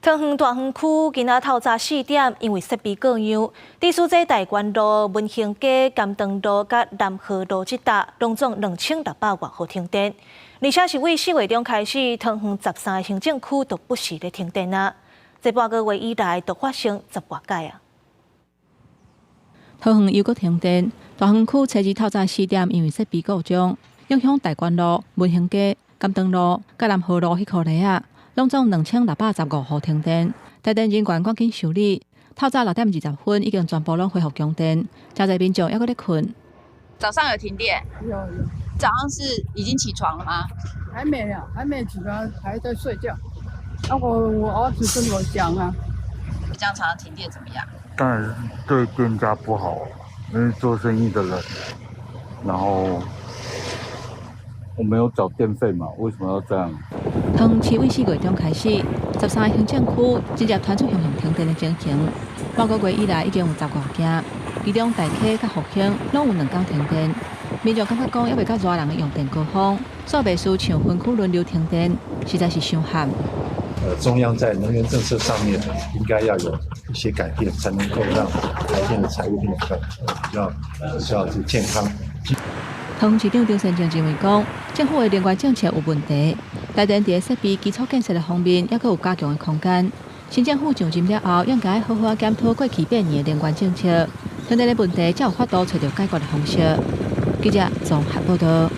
桃园大园区今仔透早4点，因为设备过样，地处在大关路、文兴街、甘登路、甲南河路这带，拢总2600外户停电。而且是为4月中开始，桃园13个行政区都不时咧停电啊。这半个月以来，都发生10外届啊。桃园又搁停电，大园区初二透早4点，因为设备故障，影响大关路、文兴街、甘登路、甲南河路迄块地啊。 拢总2615户停电，台电人员赶紧修理。透早6点20分，已经全部拢恢复供电，真侪民众还搁咧困。早上有停电？有。早上是已经起床了吗？还没啊，还没起床，还在睡觉。啊，我儿子跟我讲啊，这样常常停电怎么样？当然对店家不好，因为做生意的人，然后我没有缴电费嘛，为什么要这样？ 桃园市为4月中开始，13个行政区直接传出向停电的情形。半个月以来，已经有10外件，其中大溪甲复兴拢有2天停电。民众感觉讲，还未到热人的用电高峰，煞袂输像分区轮流停电，实在是伤罕。中央在能源政策上面应该要有一些改变，才能够让台电的财务变得比较健康。 桃园市长张善政认为讲，政府的能源政策有问题，台电伫设备基础建设的方面，还佫有加强的空间。新政府上任了后，应该好好检讨过去8年的能源政策，停电的问题才有法度找到解决的方式。记者综合报道。